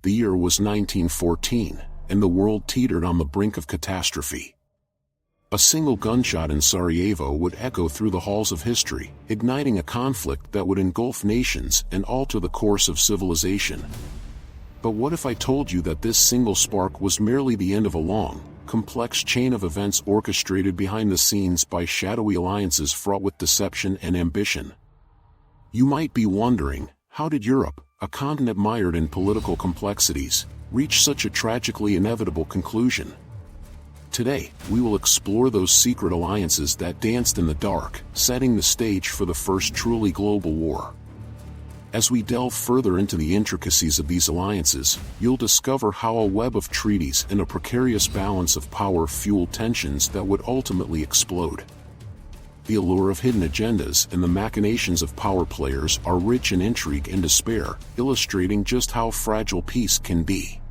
The year was 1914, and the world teetered on the brink of catastrophe. A single gunshot in Sarajevo would echo through the halls of history, igniting a conflict that would engulf nations and alter the course of civilization. But what if I told you that this single spark was merely the end of a long, complex chain of events orchestrated behind the scenes by shadowy alliances fraught with deception and ambition? You might be wondering, how did Europe, a continent mired in political complexities, reach such a tragically inevitable conclusion? Today, we will explore those secret alliances that danced in the dark, setting the stage for the first truly global war. As we delve further into the intricacies of these alliances, you'll discover how a web of treaties and a precarious balance of power fueled tensions that would ultimately explode. The allure of hidden agendas and the machinations of power players are rich in intrigue and despair, illustrating just how fragile peace can be.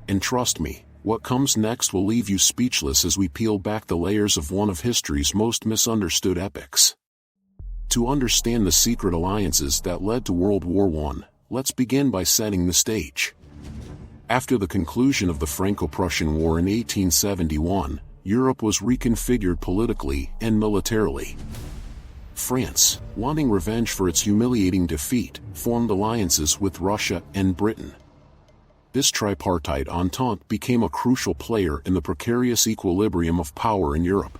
And trust me, what comes next will leave you speechless as we peel back the layers of one of history's most misunderstood epics. To understand the secret alliances that led to World War I, let's begin by setting the stage. After the conclusion of the Franco-Prussian War in 1871, Europe was reconfigured politically and militarily. France, wanting revenge for its humiliating defeat, formed alliances with Russia and Britain. This tripartite entente became a crucial player in the precarious equilibrium of power in Europe.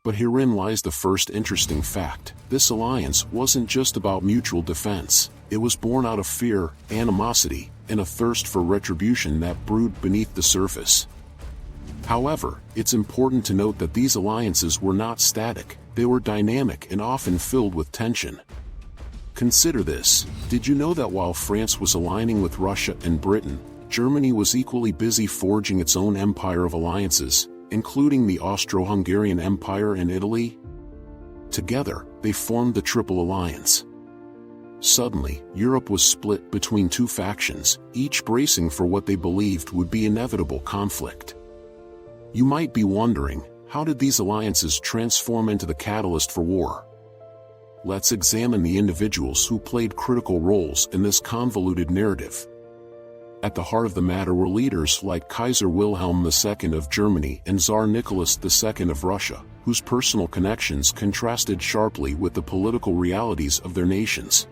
But herein lies the first interesting fact. This alliance wasn't just about mutual defense. It was born out of fear, animosity, and a thirst for retribution that brewed beneath the surface. However, it's important to note that these alliances were not static. They were dynamic and often filled with tension. Consider this. Did you know that while France was aligning with Russia and Britain, Germany was equally busy forging its own empire of alliances, including the Austro-Hungarian Empire and Italy? Together, they formed the Triple Alliance. Suddenly, Europe was split between two factions, each bracing for what they believed would be inevitable conflict. You might be wondering, how did these alliances transform into the catalyst for war? Let's examine the individuals who played critical roles in this convoluted narrative. At the heart of the matter were leaders like Kaiser Wilhelm II of Germany and Tsar Nicholas II of Russia, whose personal connections contrasted sharply with the political realities of their nations.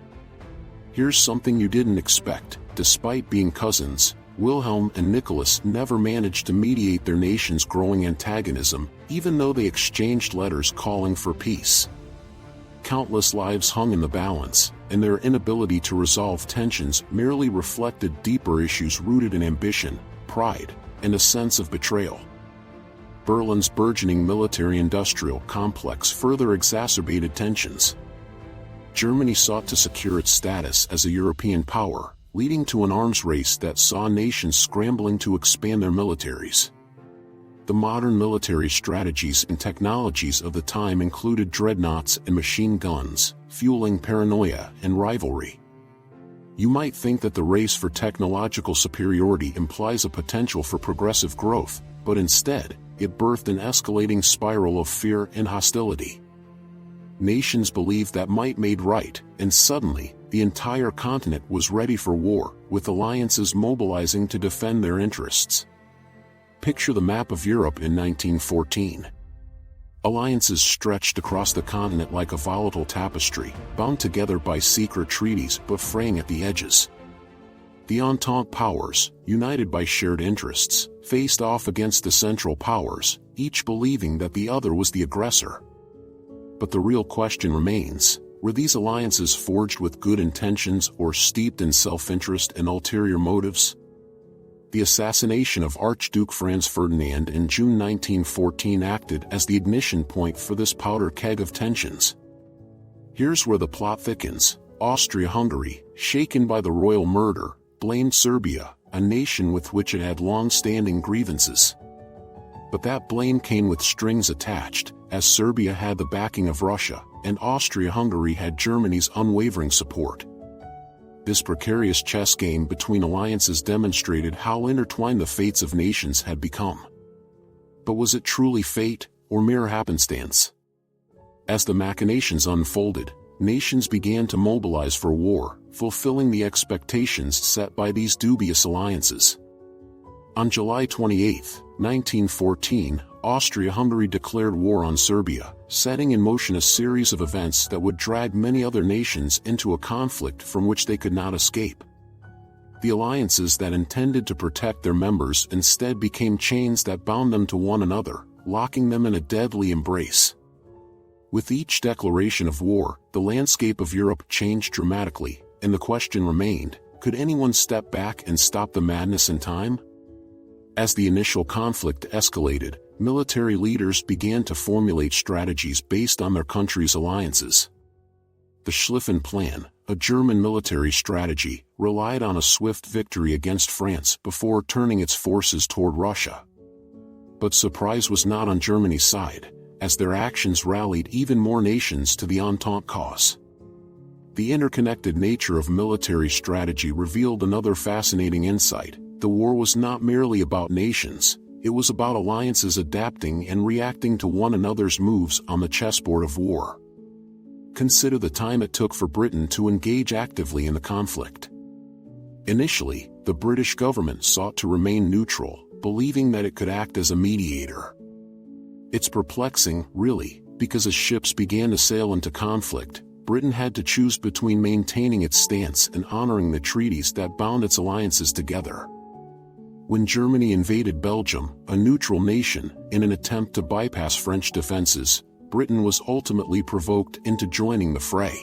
Here's something you didn't expect. Despite being cousins, Wilhelm and Nicholas never managed to mediate their nation's growing antagonism, even though they exchanged letters calling for peace. Countless lives hung in the balance, and their inability to resolve tensions merely reflected deeper issues rooted in ambition, pride, and a sense of betrayal. Berlin's burgeoning military-industrial complex further exacerbated tensions. Germany sought to secure its status as a European power, leading to an arms race that saw nations scrambling to expand their militaries. The modern military strategies and technologies of the time included dreadnoughts and machine guns, fueling paranoia and rivalry. You might think that the race for technological superiority implies a potential for progressive growth, but instead, it birthed an escalating spiral of fear and hostility. Nations believed that might made right, and suddenly, the entire continent was ready for war, with alliances mobilizing to defend their interests. Picture the map of Europe in 1914. Alliances stretched across the continent like a volatile tapestry, bound together by secret treaties but fraying at the edges. The Entente powers, united by shared interests, faced off against the Central powers, each believing that the other was the aggressor. But the real question remains, were these alliances forged with good intentions or steeped in self-interest and ulterior motives? The assassination of Archduke Franz Ferdinand in June 1914 acted as the ignition point for this powder keg of tensions. Here's where the plot thickens. Austria-Hungary, shaken by the royal murder, blamed Serbia, a nation with which it had long-standing grievances. But that blame came with strings attached, as Serbia had the backing of Russia, and Austria-Hungary had Germany's unwavering support. This precarious chess game between alliances demonstrated how intertwined the fates of nations had become. But was it truly fate, or mere happenstance? As the machinations unfolded, nations began to mobilize for war, fulfilling the expectations set by these dubious alliances. On July 28, 1914, Austria-Hungary declared war on Serbia, setting in motion a series of events that would drag many other nations into a conflict from which they could not escape. The alliances that intended to protect their members instead became chains that bound them to one another, locking them in a deadly embrace. With each declaration of war, the landscape of Europe changed dramatically, and the question remained, could anyone step back and stop the madness in time? As the initial conflict escalated, military leaders began to formulate strategies based on their country's alliances. The Schlieffen Plan, a German military strategy, relied on a swift victory against France before turning its forces toward Russia. But surprise was not on Germany's side, as their actions rallied even more nations to the Entente cause. The interconnected nature of military strategy revealed another fascinating insight. The war was not merely about nations, it was about alliances adapting and reacting to one another's moves on the chessboard of war. Consider the time it took for Britain to engage actively in the conflict. Initially, the British government sought to remain neutral, believing that it could act as a mediator. It's perplexing, really, because as ships began to sail into conflict, Britain had to choose between maintaining its stance and honoring the treaties that bound its alliances together. When Germany invaded Belgium, a neutral nation, in an attempt to bypass French defenses, Britain was ultimately provoked into joining the fray.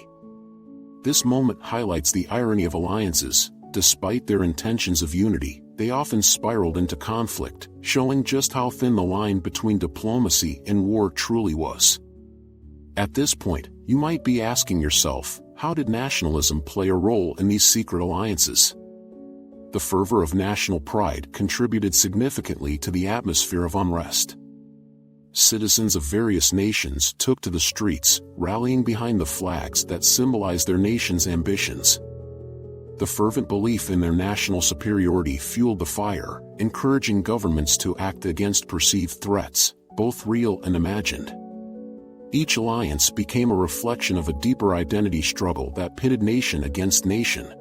This moment highlights the irony of alliances. Despite their intentions of unity, they often spiraled into conflict, showing just how thin the line between diplomacy and war truly was. At this point, you might be asking yourself, how did nationalism play a role in these secret alliances? The fervor of national pride contributed significantly to the atmosphere of unrest. Citizens of various nations took to the streets, rallying behind the flags that symbolized their nation's ambitions. The fervent belief in their national superiority fueled the fire, encouraging governments to act against perceived threats, both real and imagined. Each alliance became a reflection of a deeper identity struggle that pitted nation against nation.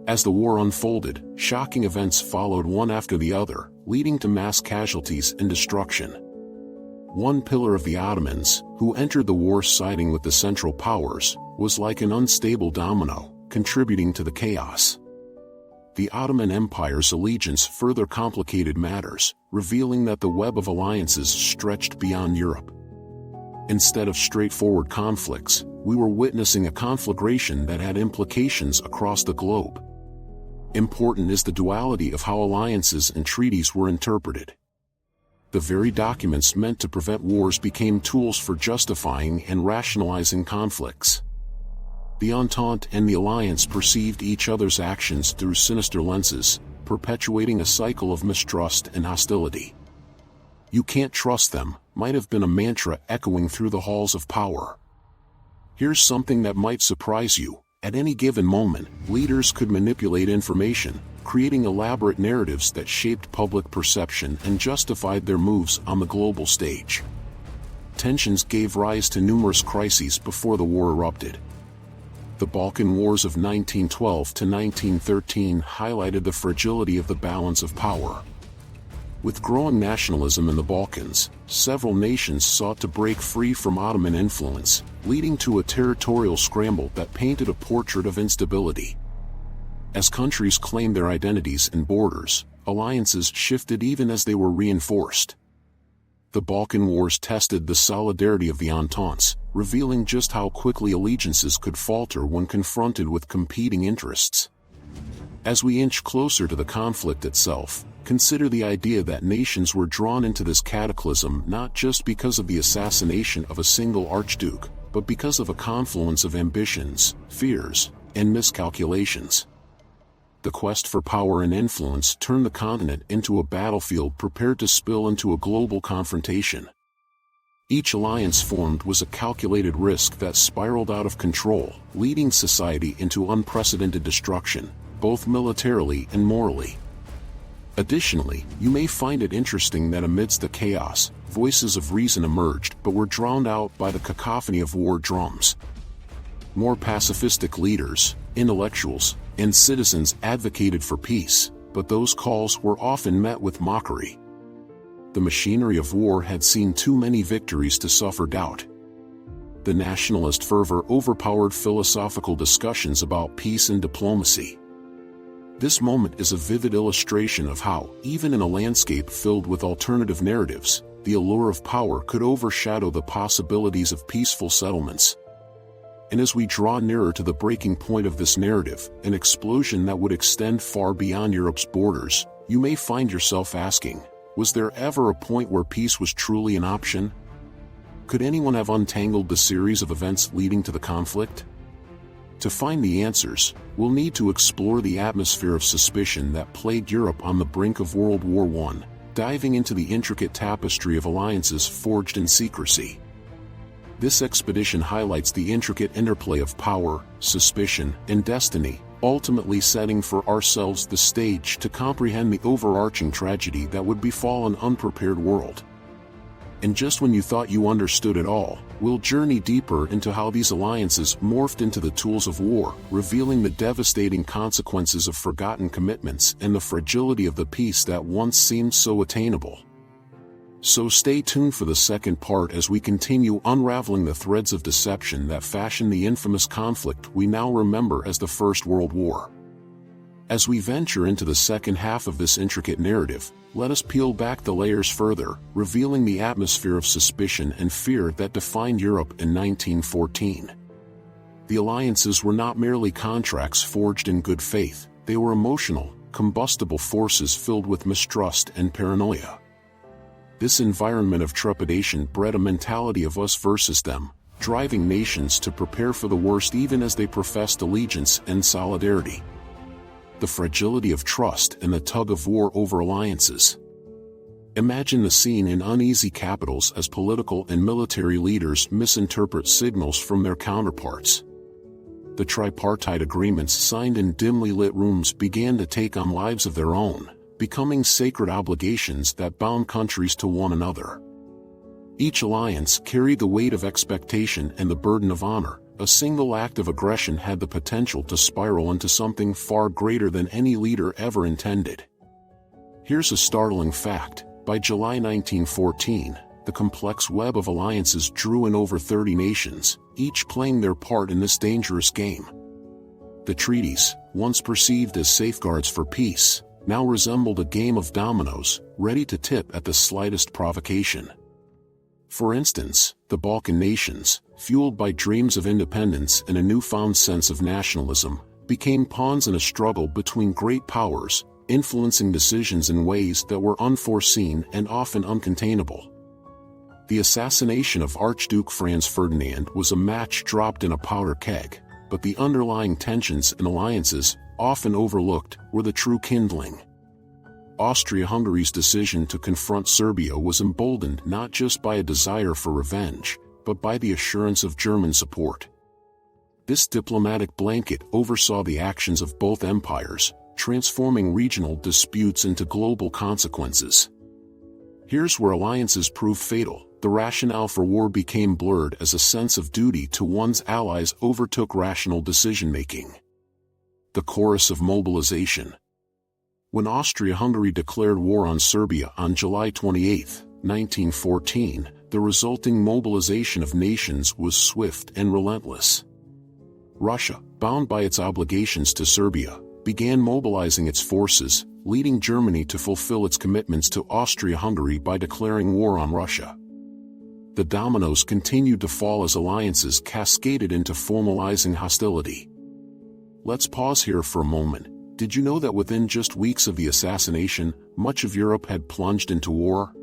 As the war unfolded, shocking events followed one after the other, leading to mass casualties and destruction. One pillar of the Ottomans, who entered the war siding with the Central Powers, was like an unstable domino, contributing to the chaos. The Ottoman Empire's allegiance further complicated matters, revealing that the web of alliances stretched beyond Europe. Instead of straightforward conflicts, we were witnessing a conflagration that had implications across the globe. Important is the duality of how alliances and treaties were interpreted. The very documents meant to prevent wars became tools for justifying and rationalizing conflicts. The Entente and the Alliance perceived each other's actions through sinister lenses, perpetuating a cycle of mistrust and hostility. "You can't trust them," might have been a mantra echoing through the halls of power. Here's something that might surprise you. At any given moment, leaders could manipulate information, creating elaborate narratives that shaped public perception and justified their moves on the global stage. Tensions gave rise to numerous crises before the war erupted. The Balkan Wars of 1912 to 1913 highlighted the fragility of the balance of power. With growing nationalism in the Balkans, several nations sought to break free from Ottoman influence, leading to a territorial scramble that painted a portrait of instability. As countries claimed their identities and borders, alliances shifted even as they were reinforced. The Balkan Wars tested the solidarity of the Ententes, revealing just how quickly allegiances could falter when confronted with competing interests. As we inch closer to the conflict itself, consider the idea that nations were drawn into this cataclysm not just because of the assassination of a single archduke, but because of a confluence of ambitions, fears, and miscalculations. The quest for power and influence turned the continent into a battlefield prepared to spill into a global confrontation. Each alliance formed was a calculated risk that spiraled out of control, leading society into unprecedented destruction, both militarily and morally. Additionally, you may find it interesting that amidst the chaos, voices of reason emerged but were drowned out by the cacophony of war drums. More pacifistic leaders, intellectuals, and citizens advocated for peace, but those calls were often met with mockery. The machinery of war had seen too many victories to suffer doubt. The nationalist fervor overpowered philosophical discussions about peace and diplomacy. This moment is a vivid illustration of how, even in a landscape filled with alternative narratives, the allure of power could overshadow the possibilities of peaceful settlements. And as we draw nearer to the breaking point of this narrative, an explosion that would extend far beyond Europe's borders, you may find yourself asking, was there ever a point where peace was truly an option? Could anyone have untangled the series of events leading to the conflict? To find the answers, we'll need to explore the atmosphere of suspicion that plagued Europe on the brink of World War I, diving into the intricate tapestry of alliances forged in secrecy. This expedition highlights the intricate interplay of power, suspicion, and destiny, ultimately setting for ourselves the stage to comprehend the overarching tragedy that would befall an unprepared world. And just when you thought you understood it all, we'll journey deeper into how these alliances morphed into the tools of war, revealing the devastating consequences of forgotten commitments and the fragility of the peace that once seemed so attainable. So stay tuned for the second part as we continue unraveling the threads of deception that fashioned the infamous conflict we now remember as the First World War. As we venture into the second half of this intricate narrative, let us peel back the layers further, revealing the atmosphere of suspicion and fear that defined Europe in 1914. The alliances were not merely contracts forged in good faith, they were emotional, combustible forces filled with mistrust and paranoia. This environment of trepidation bred a mentality of us versus them, driving nations to prepare for the worst even as they professed allegiance and solidarity. The fragility of trust and the tug-of-war over alliances. Imagine the scene in uneasy capitals as political and military leaders misinterpret signals from their counterparts. The tripartite agreements signed in dimly lit rooms began to take on lives of their own, becoming sacred obligations that bound countries to one another. Each alliance carried the weight of expectation and the burden of honor. A single act of aggression had the potential to spiral into something far greater than any leader ever intended. Here's a startling fact. By July 1914, the complex web of alliances drew in over 30 nations, each playing their part in this dangerous game. The treaties, once perceived as safeguards for peace, now resembled a game of dominoes, ready to tip at the slightest provocation. For instance, the Balkan nations, fueled by dreams of independence and a newfound sense of nationalism, became pawns in a struggle between great powers, influencing decisions in ways that were unforeseen and often uncontainable. The assassination of Archduke Franz Ferdinand was a match dropped in a powder keg, but the underlying tensions and alliances, often overlooked, were the true kindling. Austria-Hungary's decision to confront Serbia was emboldened not just by a desire for revenge, but by the assurance of German support. This diplomatic blanket oversaw the actions of both empires, transforming regional disputes into global consequences. Here's where alliances proved fatal. The rationale for war became blurred as a sense of duty to one's allies overtook rational decision-making. The chorus of mobilization. When Austria-Hungary declared war on Serbia on July 28, 1914, the resulting mobilization of nations was swift and relentless. Russia, bound by its obligations to Serbia, began mobilizing its forces, leading Germany to fulfill its commitments to Austria-Hungary by declaring war on Russia. The dominoes continued to fall as alliances cascaded into formalizing hostility. Let's pause here for a moment. Did you know that within just weeks of the assassination, much of Europe had plunged into war?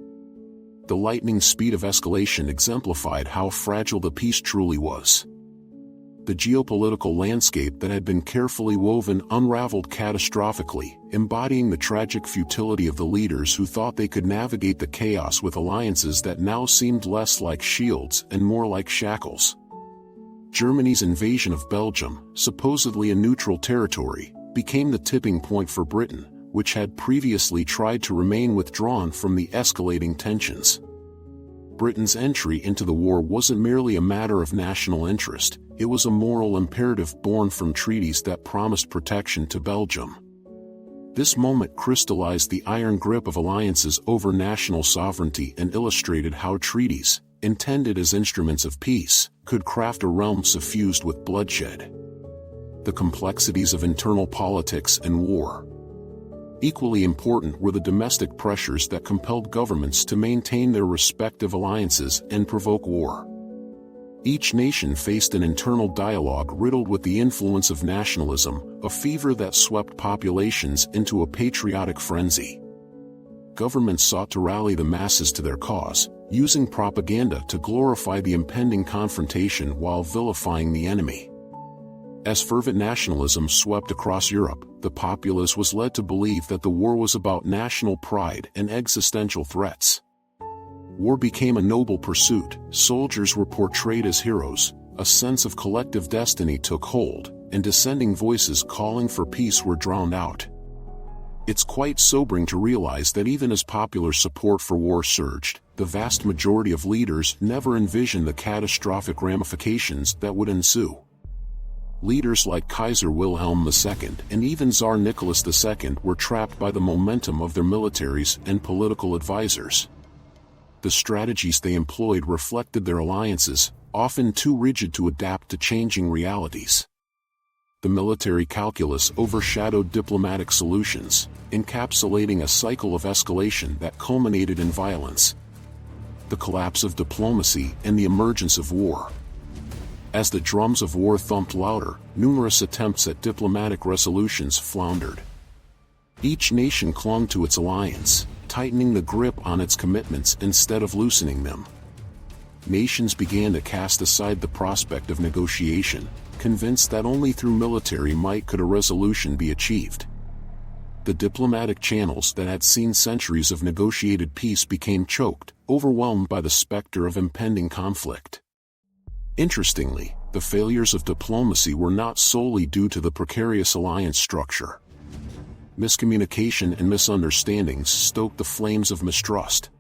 The lightning speed of escalation exemplified how fragile the peace truly was. The geopolitical landscape that had been carefully woven unraveled catastrophically, embodying the tragic futility of the leaders who thought they could navigate the chaos with alliances that now seemed less like shields and more like shackles. Germany's invasion of Belgium, supposedly a neutral territory, became the tipping point for Britain, which had previously tried to remain withdrawn from the escalating tensions. Britain's entry into the war wasn't merely a matter of national interest, It was a moral imperative born from treaties that promised protection to Belgium. This moment crystallized the iron grip of alliances over national sovereignty and illustrated how treaties, intended as instruments of peace, could craft a realm suffused with bloodshed. The complexities of internal politics and war. Equally important were the domestic pressures that compelled governments to maintain their respective alliances and provoke war. Each nation faced an internal dialogue riddled with the influence of nationalism, a fever that swept populations into a patriotic frenzy. Governments sought to rally the masses to their cause, using propaganda to glorify the impending confrontation while vilifying the enemy. As fervent nationalism swept across Europe, the populace was led to believe that the war was about national pride and existential threats. War became a noble pursuit, soldiers were portrayed as heroes, a sense of collective destiny took hold, and dissenting voices calling for peace were drowned out. It's quite sobering to realize that even as popular support for war surged, the vast majority of leaders never envisioned the catastrophic ramifications that would ensue. Leaders like Kaiser Wilhelm II and even Tsar Nicholas II were trapped by the momentum of their militaries and political advisors. The strategies they employed reflected their alliances, often too rigid to adapt to changing realities. The military calculus overshadowed diplomatic solutions, encapsulating a cycle of escalation that culminated in violence. The collapse of diplomacy and the emergence of war. As the drums of war thumped louder, numerous attempts at diplomatic resolutions floundered. Each nation clung to its alliance, tightening the grip on its commitments instead of loosening them. Nations began to cast aside the prospect of negotiation, convinced that only through military might could a resolution be achieved. The diplomatic channels that had seen centuries of negotiated peace became choked, overwhelmed by the specter of impending conflict. Interestingly, the failures of diplomacy were not solely due to the precarious alliance structure. Miscommunication and misunderstandings stoked the flames of mistrust.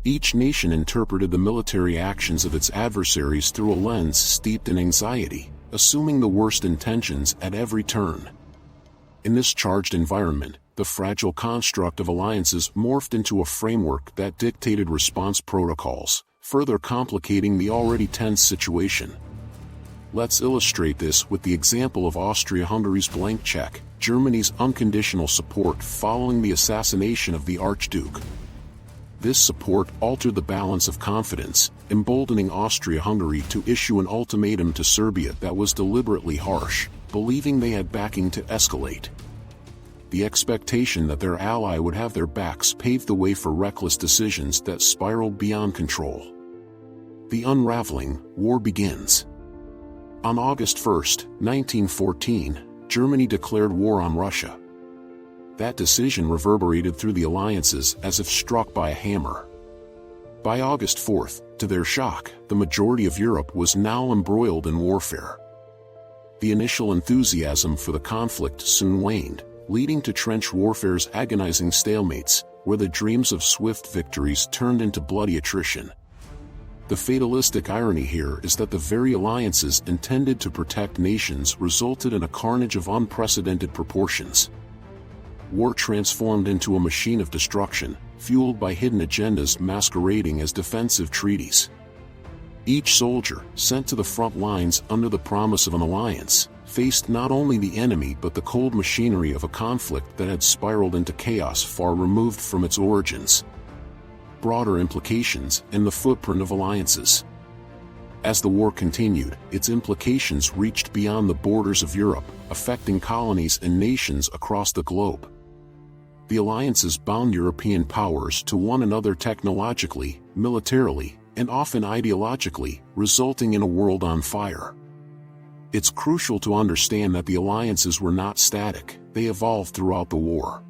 Each nation interpreted the military actions of its adversaries through a lens steeped in anxiety, assuming the worst intentions at every turn. In this charged environment, the fragile construct of alliances morphed into a framework that dictated response protocols, further complicating the already tense situation. Let's illustrate this with the example of Austria-Hungary's blank check, Germany's unconditional support following the assassination of the Archduke. This support altered the balance of confidence, emboldening Austria-Hungary to issue an ultimatum to Serbia that was deliberately harsh, believing they had backing to escalate. The expectation that their ally would have their backs paved the way for reckless decisions that spiraled beyond control. The unraveling, war begins. On August 1, 1914, Germany declared war on Russia. That decision reverberated through the alliances as if struck by a hammer. By August 4th, to their shock, the majority of Europe was now embroiled in warfare. The initial enthusiasm for the conflict soon waned, leading to trench warfare's agonizing stalemates, where the dreams of swift victories turned into bloody attrition. The fatalistic irony here is that the very alliances intended to protect nations resulted in a carnage of unprecedented proportions. War transformed into a machine of destruction, fueled by hidden agendas masquerading as defensive treaties. Each soldier, sent to the front lines under the promise of an alliance, faced not only the enemy but the cold machinery of a conflict that had spiraled into chaos far removed from its origins. Broader implications and the footprint of alliances. As the war continued, its implications reached beyond the borders of Europe, affecting colonies and nations across the globe. The alliances bound European powers to one another technologically, militarily, and often ideologically, resulting in a world on fire. It's crucial to understand that the alliances were not static, they evolved throughout the war.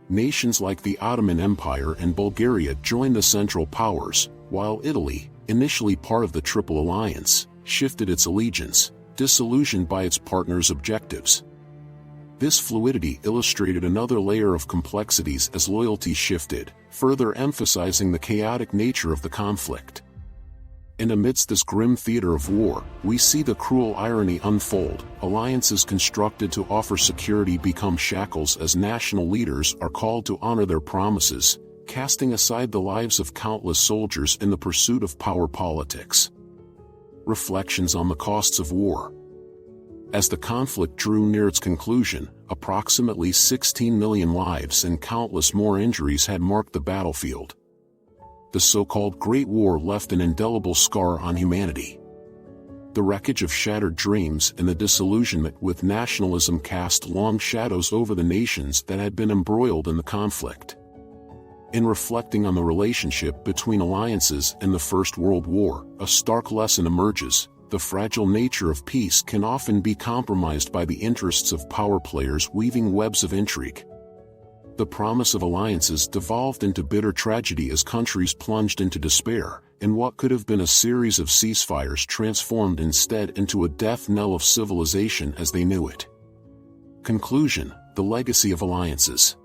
Nations like the Ottoman Empire and Bulgaria joined the Central Powers, while Italy, initially part of the Triple Alliance, shifted its allegiance, disillusioned by its partners' objectives. This fluidity illustrated another layer of complexities as loyalty shifted, further emphasizing the chaotic nature of the conflict. And amidst this grim theater of war, we see the cruel irony unfold. Alliances constructed to offer security become shackles as national leaders are called to honor their promises, casting aside the lives of countless soldiers in the pursuit of power politics. Reflections on the costs of war. As the conflict drew near its conclusion, approximately 16 million lives and countless more injuries had marked the battlefield. The so-called Great War left an indelible scar on humanity. The wreckage of shattered dreams and the disillusionment with nationalism cast long shadows over the nations that had been embroiled in the conflict. In reflecting on the relationship between alliances and the First World War, a stark lesson emerges: the fragile nature of peace can often be compromised by the interests of power players weaving webs of intrigue. The promise of alliances devolved into bitter tragedy as countries plunged into despair, and what could have been a series of ceasefires transformed instead into a death knell of civilization as they knew it. Conclusion: the legacy of alliances.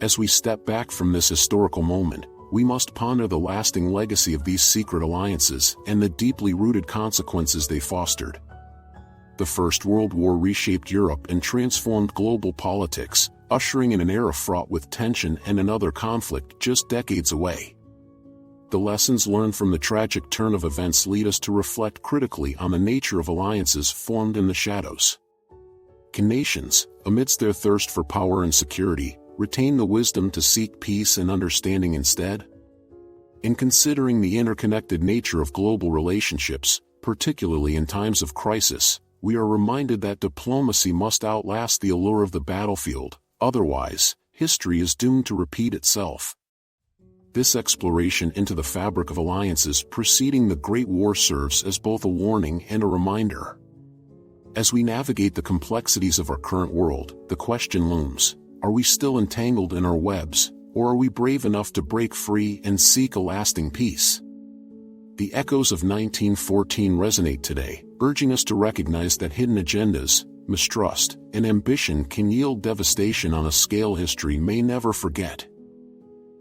As we step back from this historical moment, we must ponder the lasting legacy of these secret alliances and the deeply rooted consequences they fostered. The First World War reshaped Europe and transformed global politics, ushering in an era fraught with tension and another conflict just decades away. The lessons learned from the tragic turn of events lead us to reflect critically on the nature of alliances formed in the shadows. Can nations, amidst their thirst for power and security, retain the wisdom to seek peace and understanding instead? In considering the interconnected nature of global relationships, particularly in times of crisis, we are reminded that diplomacy must outlast the allure of the battlefield. Otherwise, history is doomed to repeat itself. This exploration into the fabric of alliances preceding the Great War serves as both a warning and a reminder. As we navigate the complexities of our current world, the question looms: are we still entangled in our webs, or are we brave enough to break free and seek a lasting peace? The echoes of 1914 resonate today, urging us to recognize that hidden agendas, mistrust, and ambition can yield devastation on a scale history may never forget.